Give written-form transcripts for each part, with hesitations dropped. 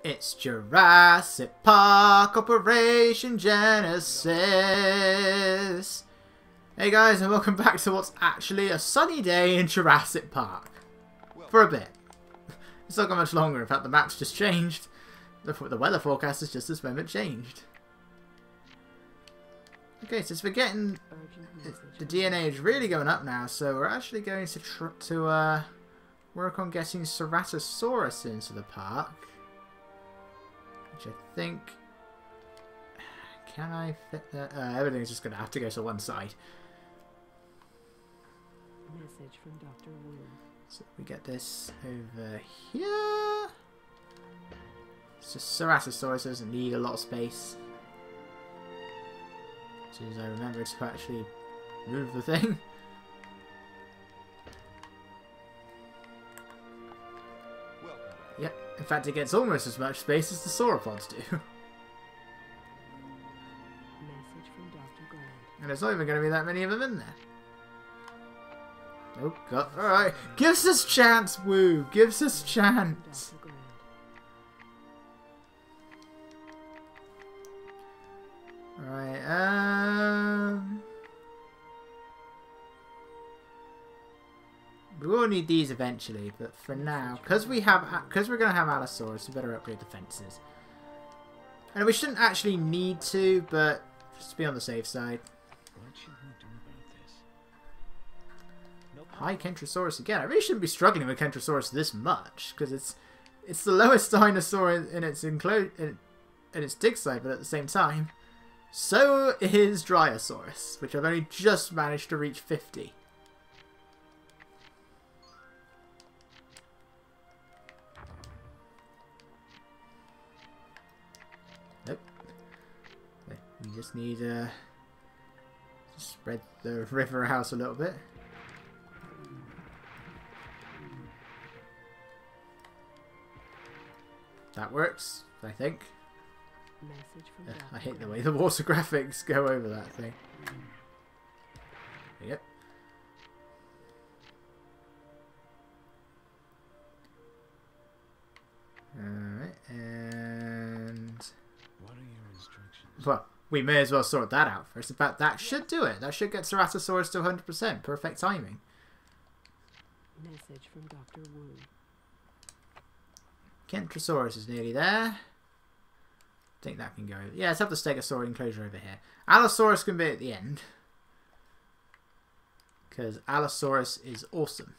It's Jurassic Park Operation Genesis. Hey guys, and welcome back to what's actually a sunny day in Jurassic Park. For a bit. It's not got much longer, in fact the map's just changed. The weather forecast has just this moment changed. Okay, so we're getting... the DNA is really going up now, so we're actually going to work on getting Ceratosaurus into the park. Which I think... Can I fit that? Everything's just going to have to go to one side. Message from Dr. Wu. So we get this over here. So Ceratosaurus doesn't need a lot of space. As soon as I remember to actually move the thing. Yep, in fact it gets almost as much space as the sauropods do. Message from Dr. Grant. And there's not even going to be that many of them in there. Oh god, alright. Gives us chance, Woo! Gives us chance! Dr. Grant. Alright, we will need these eventually, but for now, because we're going to have Allosaurus, we better upgrade the fences. And we shouldn't actually need to, but just to be on the safe side. What should we do about this? Hi, Kentrosaurus again. I really shouldn't be struggling with Kentrosaurus this much, because it's the lowest dinosaur in its in its dig site, but at the same time, so is Dryosaurus, which I've only just managed to reach 50. Nope. We just need to spread the river out a little bit. That works, I think. Message from I hate the way the water graphics go over that thing. Yep. Alright, and... What are your instructions? well, we may as well sort that out first. In fact, that should do it. That should get Ceratosaurus to 100%. Perfect timing. Message from Dr. Wu. Kentrosaurus is nearly there. I think that can go. Yeah, let's have the Stegosaurus enclosure over here. Allosaurus can be at the end. Because Allosaurus is awesome.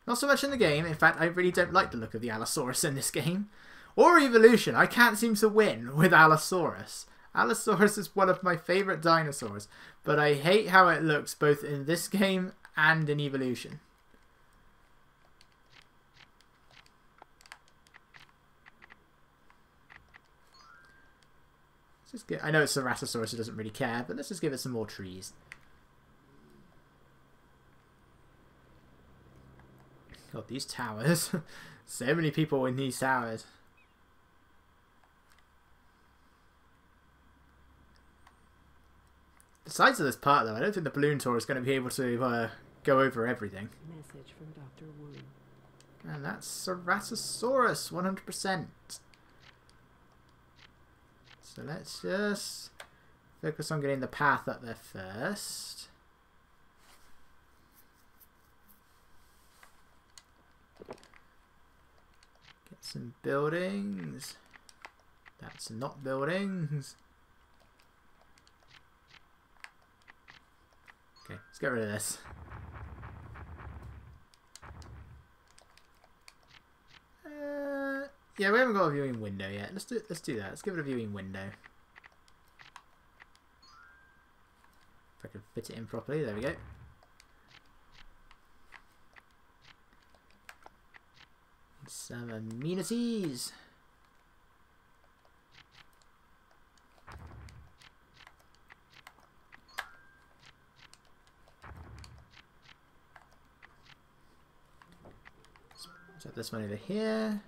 Not so much in the game. In fact, I really don't like the look of the Allosaurus in this game. Or Evolution. I can't seem to win with Allosaurus. Allosaurus is one of my favourite dinosaurs. But I hate how it looks both in this game and in Evolution. I know it's Ceratosaurus who doesn't really care, but let's just give it some more trees. God, these towers. So many people in these towers. The size of this part, though, I don't think the balloon tour is going to be able to go over everything. Message from Dr. Wu. And that's Ceratosaurus, 100%. So let's just focus on getting the path up there first. Get some buildings. That's not buildings. Okay, let's get rid of this. Yeah, we haven't got a viewing window yet. Let's do that. Let's give it a viewing window. If I can fit it in properly, there we go. Some amenities. Let's have this one over here.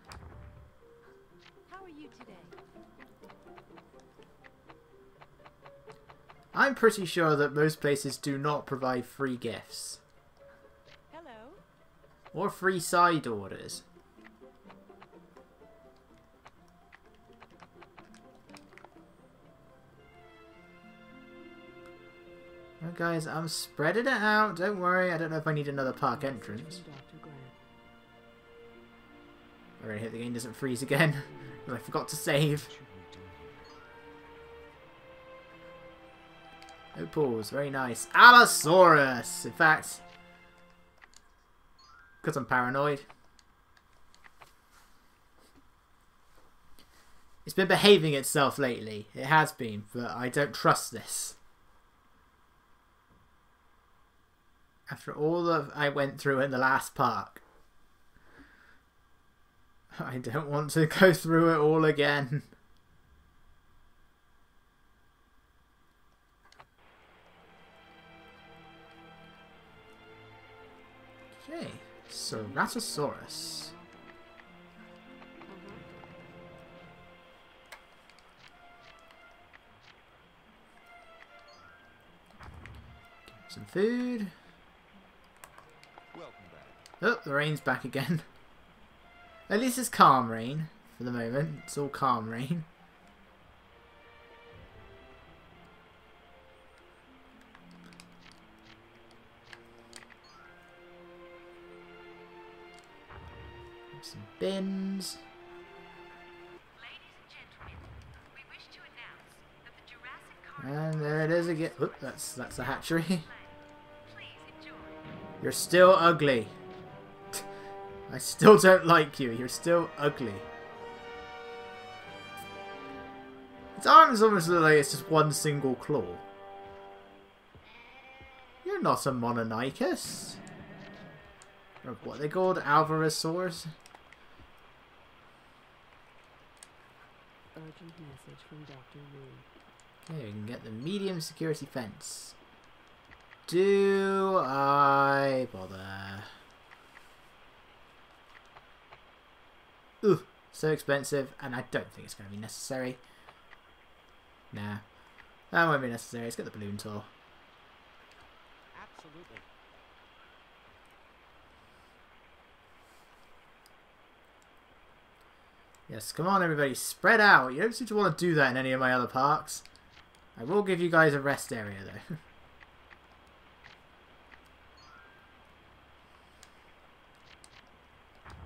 I'm pretty sure that most places do not provide free gifts. Hello. Or free side orders. Right, guys, I'm spreading it out. Don't worry. I don't know if I need another park Message entrance. from Dr. Grant. I really hope the game doesn't freeze again. Because I forgot to save. What should we do here? No pause. Very nice. Allosaurus! In fact, because I'm paranoid. It's been behaving itself lately. It has been, but I don't trust this. After all that I went through in the last park, I don't want to go through it all again. Okay, Ceratosaurus. Some food. Welcome back. Oh, the rain's back again. At least it's calm rain for the moment. It's all calm rain. Some bins. Ladies and gentlemen, we wish to announce that the Jurassic And there it is again. Oop, that's a hatchery. Please enjoy. You're still ugly. I still don't like you. You're still ugly. Its arms almost look like it's just one single claw. You're not a Mononychus. Or what are they called? Alvarezsaurs? Urgent message from Dr. Wu. Okay, we can get the medium security fence. Do I bother? Ooh, so expensive, and I don't think it's going to be necessary. Nah, that won't be necessary. Let's get the balloon tour. Absolutely. Yes, come on everybody, spread out. You don't seem to want to do that in any of my other parks. I will give you guys a rest area though.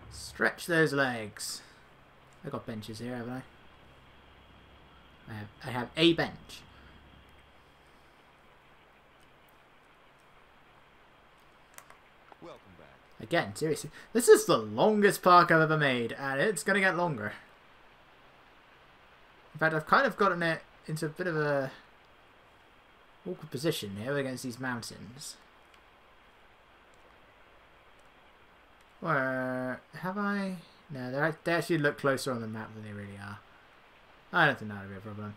Stretch those legs. I got benches here, haven't I? I have a bench. Welcome back. Again, seriously, this is the longest park I've ever made, and it's gonna get longer. In fact, I've kind of gotten it into a bit of a awkward position here against these mountains. Or have I? No, they actually look closer on the map than they really are. I don't think that'll be a problem.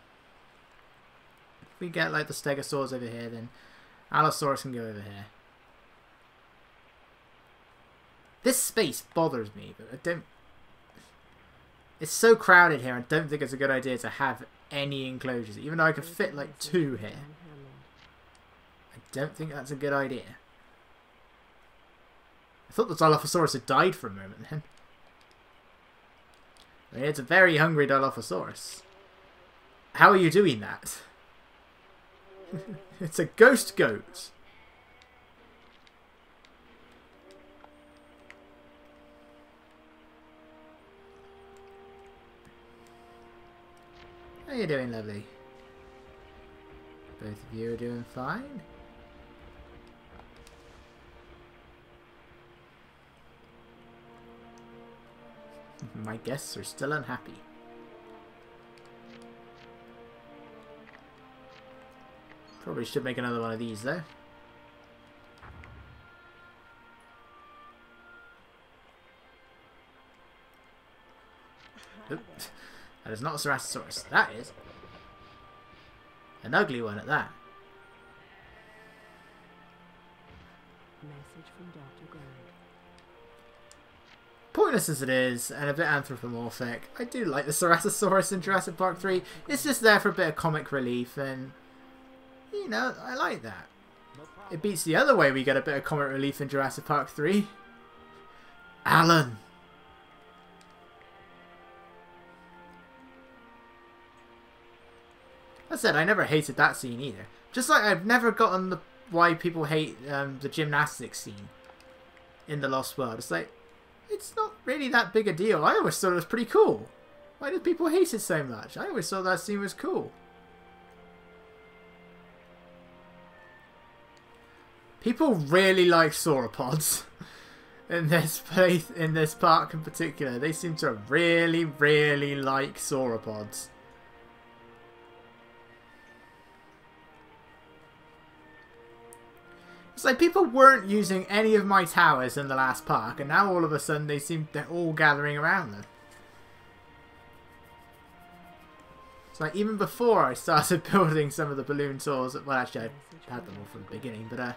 If we get like the Stegosaurs over here, then Allosaurus can go over here. This space bothers me, but I don't... It's so crowded here, I don't think it's a good idea to have any enclosures, even though I could fit like 2 here. I don't think that's a good idea. I thought the Dilophosaurus had died for a moment then. I mean, it's a very hungry Dilophosaurus. How are you doing that? It's a ghost goat. How are you doing, lovely? Both of you are doing fine. My guests are still unhappy. Probably should make another one of these though. Oop. That is not a Ceratosaurus. That is an ugly one at that. Message from Dr. Grant. Pointless as it is, and a bit anthropomorphic, I do like the Ceratosaurus in Jurassic Park 3. It's just there for a bit of comic relief, and, you know, I like that. It beats the other way we get a bit of comic relief in Jurassic Park 3. Alan! I said I never hated that scene either. Just like I've never gotten the why people hate the gymnastics scene in the Lost World. It's like, it's not really that big a deal. I always thought it was pretty cool. Why did people hate it so much? I always thought that scene was cool. People really like sauropods in this place, in this park in particular. They seem to really, really like sauropods. It's like people weren't using any of my towers in the last park, and now all of a sudden they're all gathering around them. It's like even before I started building some of the balloon tours, well actually I had them all from the beginning, but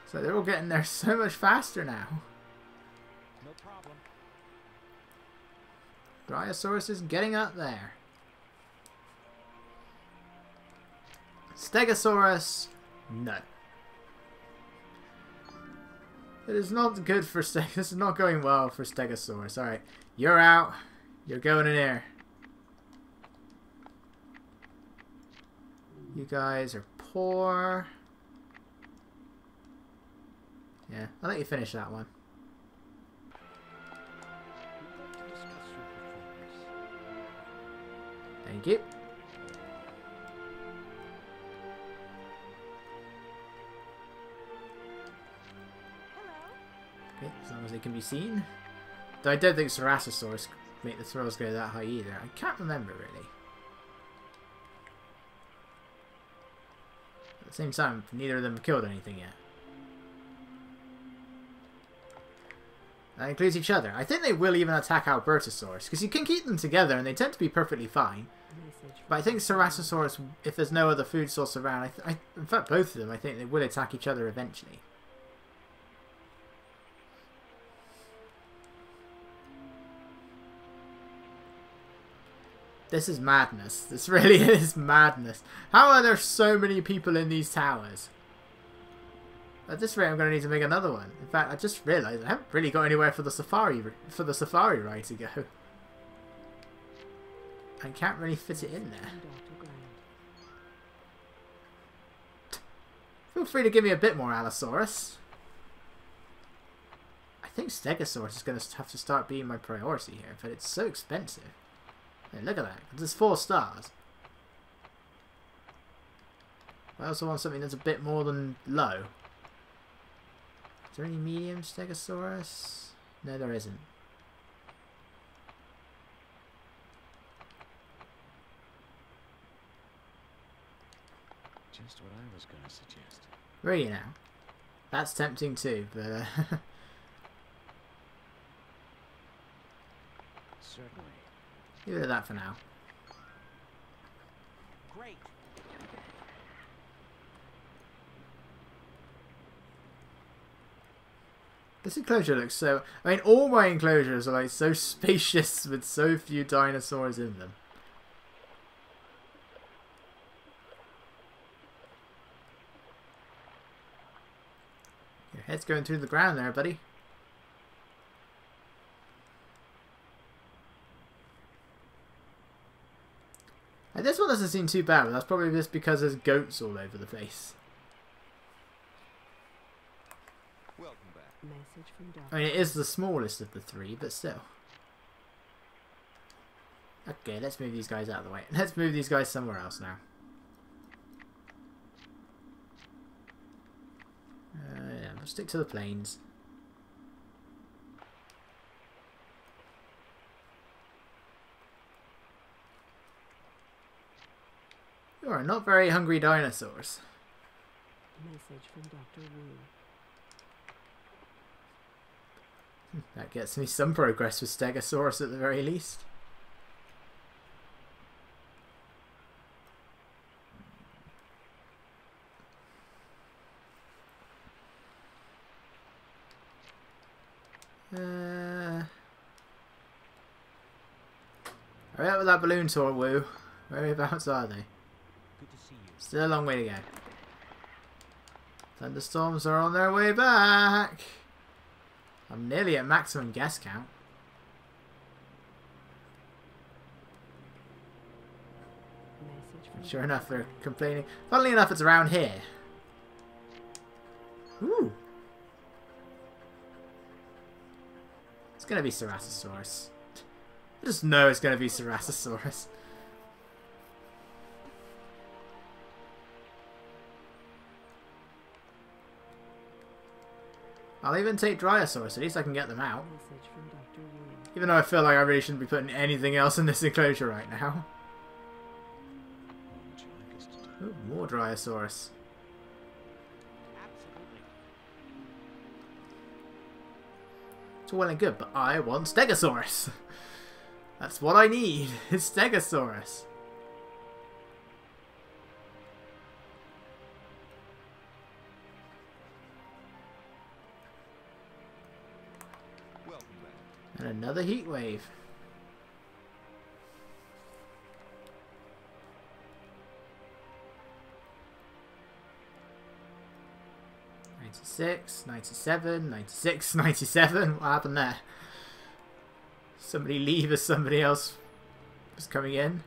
so they're all getting there so much faster now. No problem. Dryosaurus is getting up there. Stegosaurus, no. It is not good for This is not going well for Stegosaurus. Alright, you're out. You're going in here. You guys are poor. Yeah, I'll let you finish that one. We'd like to discuss your performance. Thank you. Okay, as long as they can be seen. Though I don't think Ceratosaurus make the throws go that high either. I can't remember really. At the same time, neither of them have killed anything yet. That includes each other. I think they will even attack Albertosaurus, because you can keep them together and they tend to be perfectly fine. But I think Ceratosaurus, if there's no other food source around, in fact both of them, I think they will attack each other eventually. This is madness. This really is madness. How are there so many people in these towers? At this rate, I'm going to need to make another one. In fact, I just realised I haven't really got anywhere for the safari ride to go. I can't really fit it in there. Feel free to give me a bit more, Allosaurus. I think Stegosaurus is going to have to start being my priority here, but it's so expensive. Hey, look at that. There's 4 stars. I also want something that's a bit more than low. Is there any medium Stegosaurus? No, there isn't. Just what I was going to suggest. Where are you now? That's tempting too, but Certainly. leave it at that for now. Great. This enclosure looks so... I mean, all my enclosures are like so spacious with so few dinosaurs in them. Your head's going through the ground there, buddy. And this one doesn't seem too bad, but that's probably just because there's goats all over the place. Welcome back. Message from I Doctor. mean, it is the smallest of the 3, but still. Okay, let's move these guys out of the way. Let's move these guys somewhere else now. Yeah, we'll stick to the plains. You are not very hungry dinosaurs. Message from Dr. Wu. That gets me some progress with Stegosaurus at the very least. Hurry up with that balloon tour, Woo. Whereabouts are they? Good to see you. Still a long way to go. Thunderstorms are on their way back. I'm nearly at maximum guest count. Message from Sure enough, they're complaining. Funnily enough, it's around here. gonna be Ceratosaurus. I just know it's gonna be Ceratosaurus. I'll even take Dryosaurus, at least I can get them out. Message from Dr. Wu. Even though I feel like I really shouldn't be putting anything else in this enclosure right now. What would you like us to do? Ooh, more Dryosaurus. Absolutely. It's all well and good, but I want Stegosaurus. That's what I need, is Stegosaurus. Welcome back. And another heat wave. '96, '97, '96, '97. What happened there? Somebody leave as somebody else was coming in.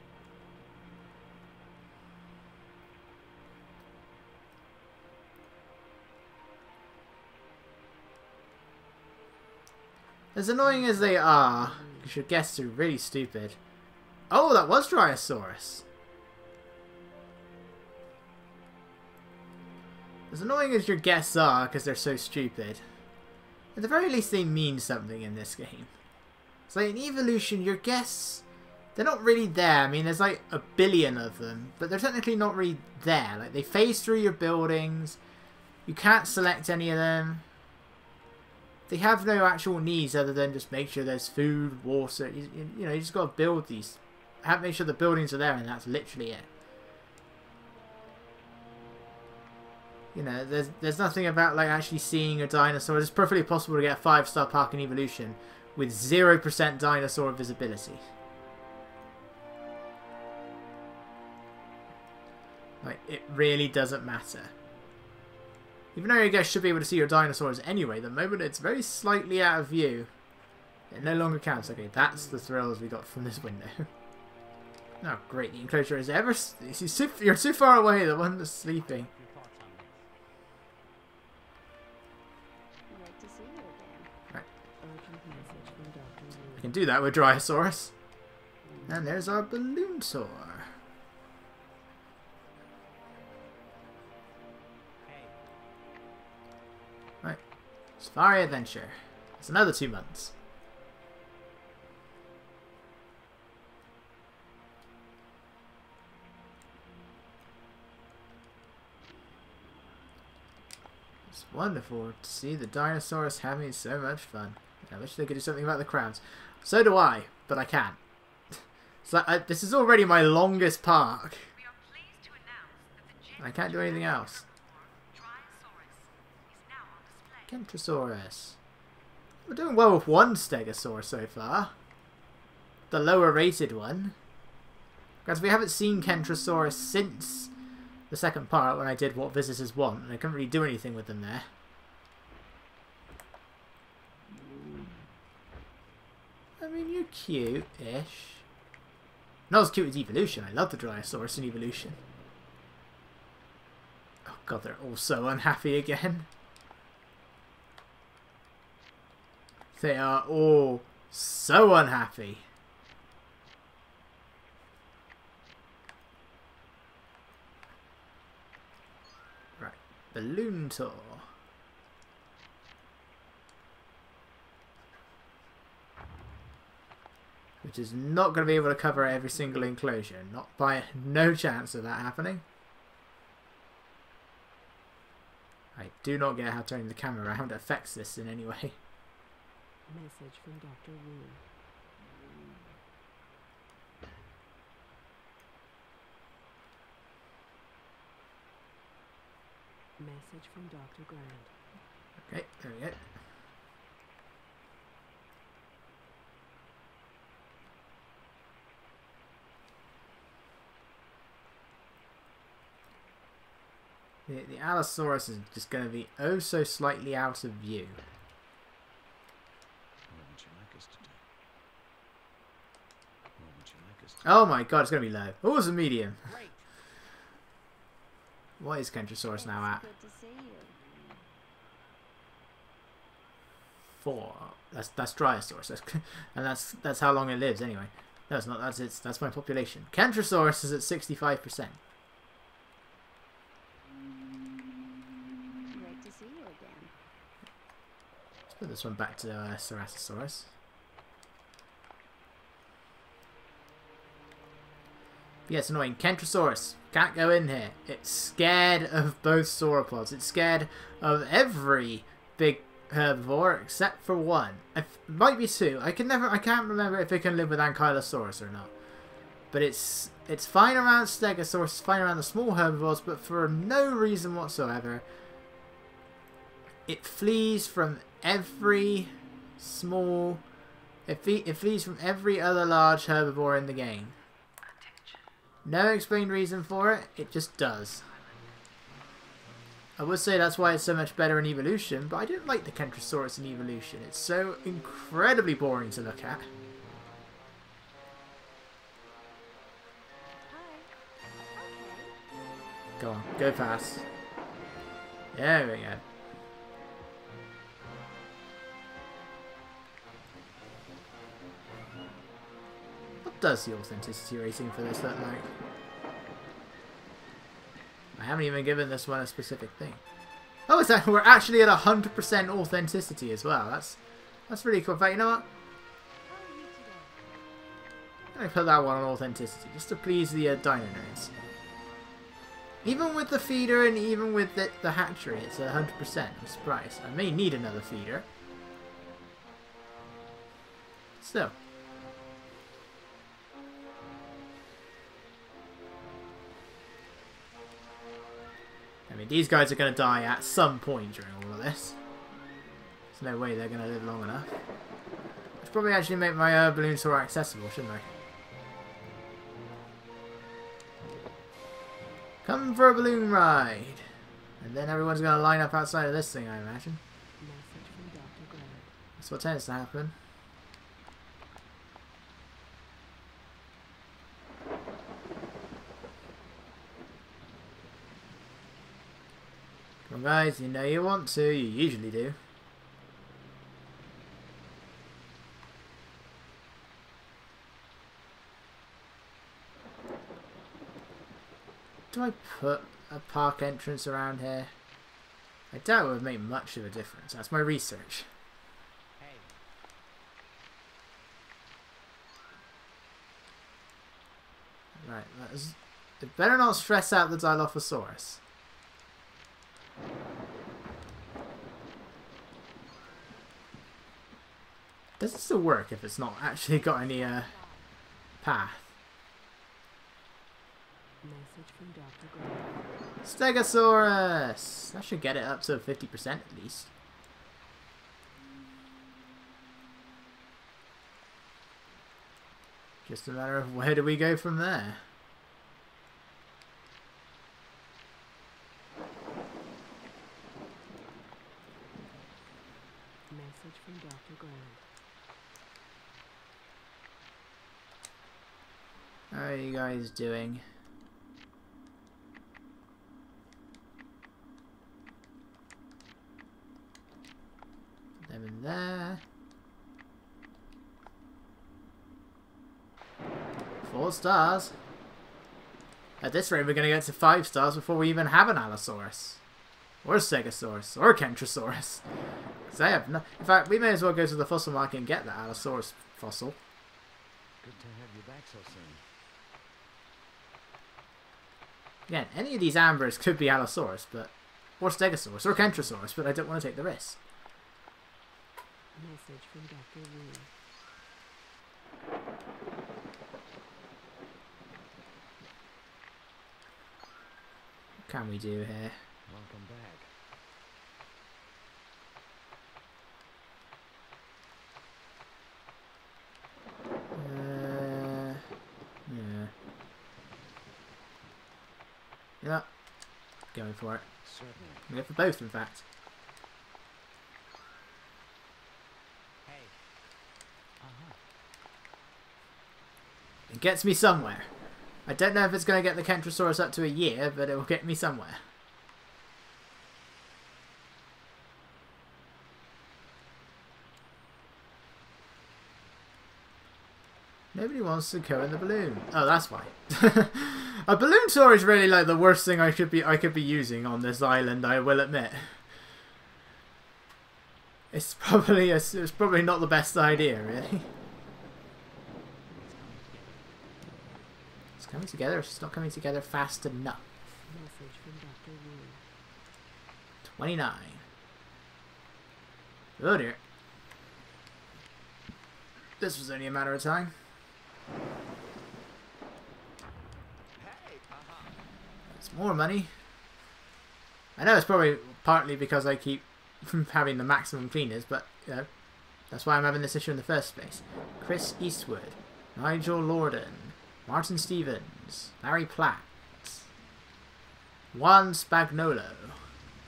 As annoying as they are, because your guests are really stupid. Oh, that was Dryosaurus. As annoying as your guests are, because they're so stupid, at the very least they mean something in this game. It's like in Evolution, your guests, they're not really there. I mean, there's like a billion of them, but they're technically not really there. Like, they phase through your buildings. You can't select any of them. They have no actual needs other than just make sure there's food, water. You know, you just got to build these. Make sure the buildings are there, and that's literally it. You know, there's nothing about like actually seeing a dinosaur. It's perfectly possible to get a 5-star park in Evolution with 0% dinosaur visibility. Like, it really doesn't matter. Even though you guys should be able to see your dinosaurs anyway, the moment it's very slightly out of view, it no longer counts. Okay, that's the thrills we got from this window. Oh, great, the enclosure is ever... You're too far away, the one that's sleeping. Your thoughts on this? Like to see you again. Right. Urgent message from Dr. I Wu. can do that with Dryosaurus. And there's our balloon tour. Hey, Right. Safari Adventure. It's another 2 months. It's wonderful to see the dinosaurs having so much fun. I wish they could do something about the crowds. So do I, but I can't. It's like, this is already my longest park. We are pleased to announce that the I can't do anything else. Dryosaurus is now on display. Kentrosaurus. We're doing well with one Stegosaurus so far. The lower rated one. Because we haven't seen Kentrosaurus since the second part when I did What Visitors Want, and I couldn't really do anything with them there. I mean, you're cute-ish. Not as cute as Evolution. I love the Dryosaurus in Evolution. Oh god, they're all so unhappy again. They are all so unhappy. Right, balloon tour. Which is not going to be able to cover every single enclosure. Not by no chance of that happening. I do not get how turning the camera around affects this in any way. Message from Dr. Wu. Message from Dr. Grant. Okay, there we go. The Allosaurus is just going to be oh so slightly out of view. what would you like us to do? What would you like us to Oh my god, it's going to be low. Oh, it's a medium. do? Great. What is Kentrosaurus now at? Good to see you. 4. That's Dryosaurus. And that's how long it lives anyway. No, it's not. That's my population. Kentrosaurus is at 65%. Great to see you again. Let's put this one back to Ceratosaurus. Yeah, it's annoying. Kentrosaurus can't go in here. It's scared of both sauropods. It's scared of every big herbivore except for one. It might be 2. I can't remember if it can live with Ankylosaurus or not. But it's fine around Stegosaurus, it's fine around the small herbivores, but for no reason whatsoever, it flees from every small. It flees from every other large herbivore in the game. No explained reason for it. It just does. I would say that's why it's so much better in evolution, but I don't like the Kentrosaurus in evolution. It's so incredibly boring to look at. Go on, go fast. There we go. What does the authenticity rating for this look like? I haven't even given this one a specific thing. Oh, is that we're actually at 100% authenticity as well. That's really cool. But you know what? I'm gonna put that one on authenticity just to please the dino nerds. Even with the feeder and even with the hatchery, it's 100%. I'm surprised. I may need another feeder. Still. I mean, these guys are going to die at some point during all of this. There's no way they're going to live long enough. I should probably actually make my balloons more accessible, shouldn't I? Come for a balloon ride! And then everyone's going to line up outside of this thing, I imagine. Message from Dr. Grant. That's what tends to happen. Come on guys, you know you want to, you usually do. Do I put a park entrance around here? I doubt it would make much of a difference. That's my research. Hey, Right, it better not stress out the Dilophosaurus. Does it still work if it's not actually got any path? Message from Dr. Grant. Stegosaurus! That should get it up to 50% at least. Just a matter of where do we go from there? Message from Dr. Grant. How are you guys doing? Them in there. 4 stars. At this rate, we're going to get to 5 stars before we even have an Allosaurus. Or a Stegosaurus. Or a Kentrosaurus. Because I have no... In fact, we may as well go to the fossil market and get the Allosaurus fossil. good to have you back so soon. Again, any of these Ambers could be Allosaurus, but... Or Stegosaurus, or Kentrosaurus, but I don't want to take the risk. Message from Dr. Wu. What can we do here? Welcome back. Yeah. Yeah. Going for it. Certainly. We go for both, in fact. Hey. It gets me somewhere. I don't know if it's going to get the Kentrosaurus up to a year, but it will get me somewhere. Nobody wants to go in the balloon. Oh, that's why. A balloon tour is really like the worst thing I could be using on this island, I will admit. It's probably not the best idea, really. It's coming together, it's just not coming together fast enough. Message from Dr. Wu. 29. Oh dear. This was only a matter of time. It's more money. I know it's probably partly because I keep having the maximum cleaners, but you know, that's why I'm having this issue in the first place. Chris Eastwood, Nigel Lorden, Martin Stevens, Larry Platt, Juan Spagnolo,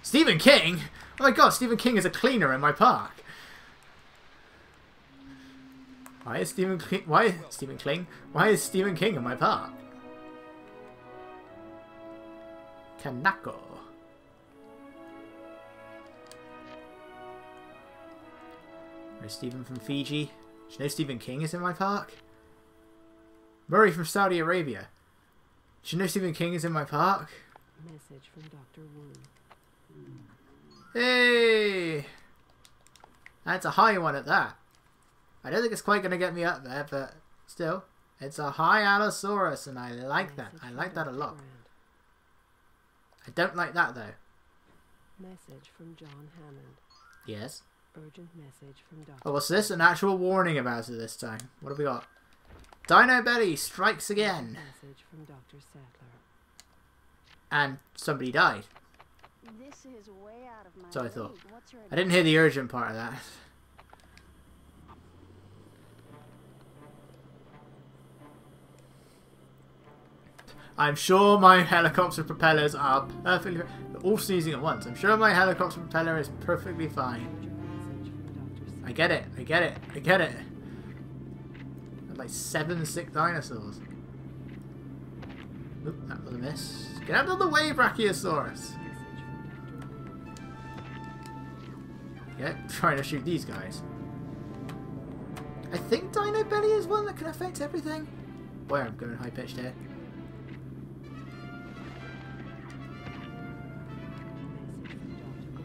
Stephen King. Oh my god, Stephen King is a cleaner in my park. Why is Stephen King in my park? Kanako. Where's Stephen from Fiji? Do you know Stephen King is in my park? Murray from Saudi Arabia. Do you know Stephen King is in my park? Message from Dr. Wu. Hey! That's a high one at that. I don't think it's quite going to get me up there, but still. It's a high Allosaurus, and I like that. I like that a lot. I don't like that, though. Message from John Hammond. Yes? Urgent message from Dr. Oh, what's this? An actual warning about it this time. What have we got? Dino Belly strikes again. Message from Dr. Sattler. And somebody died. This is way out of my So I thought. league. What's your I didn't hear the urgent part of that. I'm sure my helicopter propellers are perfectly... They're all sneezing at once. I'm sure my helicopter propeller is perfectly fine. Message from Dr. Sattler. I get it. I get it. I get it. Like 7 sick dinosaurs. Oop, that was a miss. Get out of the way, Brachiosaurus. Message from Dr. Wu. Yeah, trying to shoot these guys. I think Dino Belly is one that can affect everything. Boy, I'm going high pitched here. Message from Dr.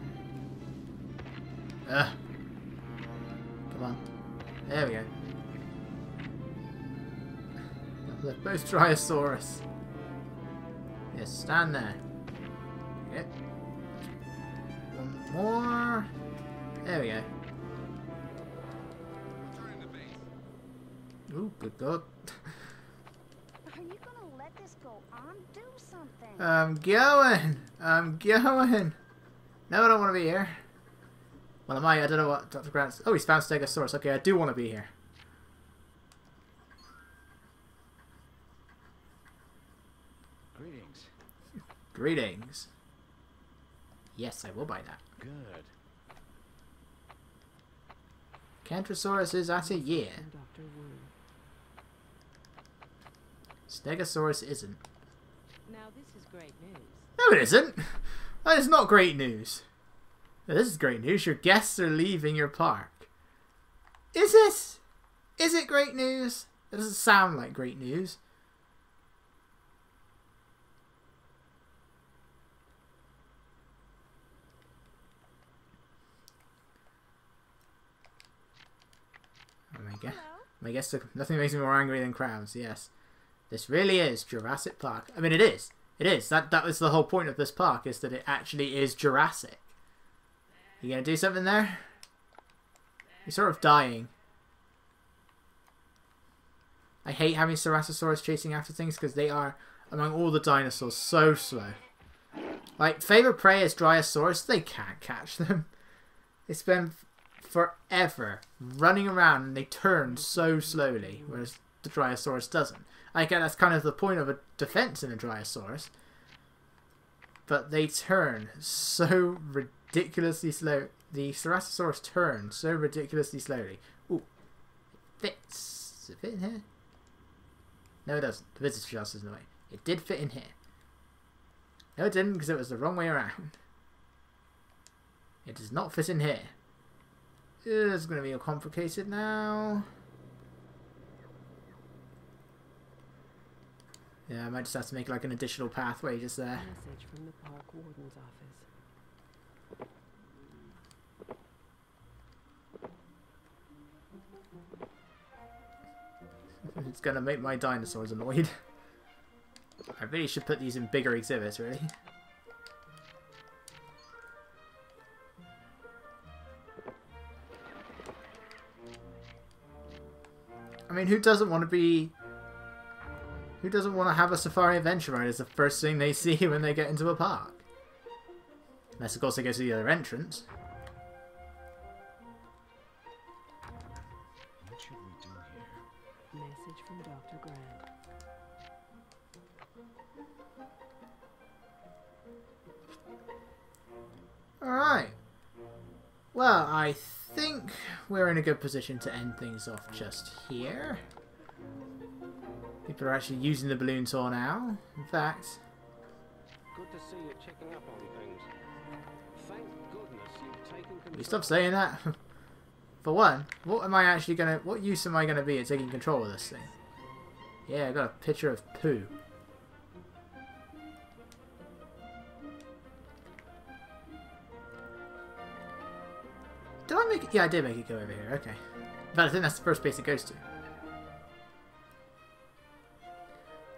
Grant. Come on. There we go. They're both Dryosaurus. Yes, stand there. Okay. One more. There we go. Ooh, good God. Are you gonna let this go on? Do something. I'm going. I'm going. No, I don't want to be here. Well, am I? I don't know what Dr. Grant's... Oh, he's found Stegosaurus. Okay, I do want to be here. Greetings. Greetings. Yes, I will buy that. Good. Cantrosaurus is at a year. From Dr. Wu. Stegosaurus isn't. Now this is great news. No, it isn't. That is not great news. Now, this is great news. Your guests are leaving your park. Is it? Is it great news? It doesn't sound like great news. I guess nothing makes me more angry than crowds. Yes, this really is Jurassic Park. I mean, it is. It is. That was the whole point of this park, is that it actually is Jurassic. You gonna do something there? You're sort of dying. I hate having Ceratosaurus chasing after things because they are, among all the dinosaurs, so slow. Like, favorite prey is Dryosaurus. They can't catch them. They spend forever running around and they turn so slowly, whereas the Dryosaurus doesn't. I get that's kind of the point of a defense in a Dryosaurus, but they turn so ridiculously slow. The Ceratosaurus turns so ridiculously slowly. Ooh, it fits. Does it fit in here? No, it doesn't. The visitor shelf is in the way. It did fit in here. No, it didn't, because it was the wrong way around. It does not fit in here. It's going to be all complicated now. Yeah, I might just have to make like an additional pathway just there. Message from the park warden's office. It's gonna make my dinosaurs annoyed. I really should put these in bigger exhibits, really. I mean, who doesn't want to be... Who doesn't want to have a safari adventure ride as the first thing they see when they get into a park? Unless, of course, they go to the other entrance. What should we do here? Message from Dr. Grant. Alright. Well, I think we're in a good position to end things off just here. People are actually using the balloon tour now. In fact... Good to see you checking up on things. Thank goodness you've taken control. Will you stop saying that? For one, what am I actually gonna... What use am I gonna be at taking control of this thing? Yeah, I got a picture of poo. Did I make it? Yeah, I did make it go over here. Okay. But I think that's the first place it goes to.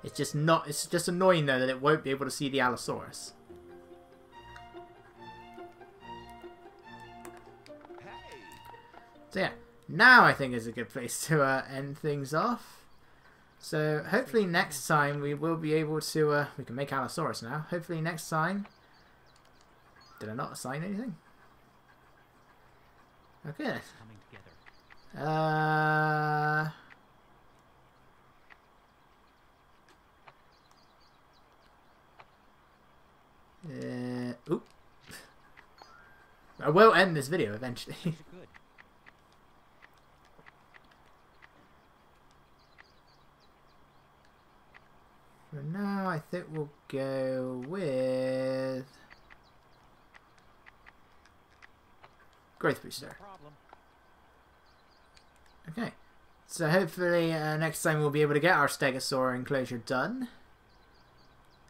It's just not... It's just annoying, though, that it won't be able to see the Allosaurus. So yeah, now I think is a good place to end things off. So hopefully next time we will be able to... we can make Allosaurus now. Hopefully next time... Did I not assign anything? Okay. Coming together. Oop. I will end this video eventually. Good. For now, I think we'll go with Growth Booster. No problem. Okay, so hopefully next time we'll be able to get our Stegosaur enclosure done.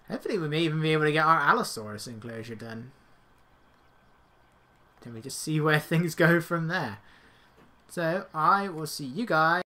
Hopefully we may even be able to get our Allosaurus enclosure done. Then we just see where things go from there. So I will see you guys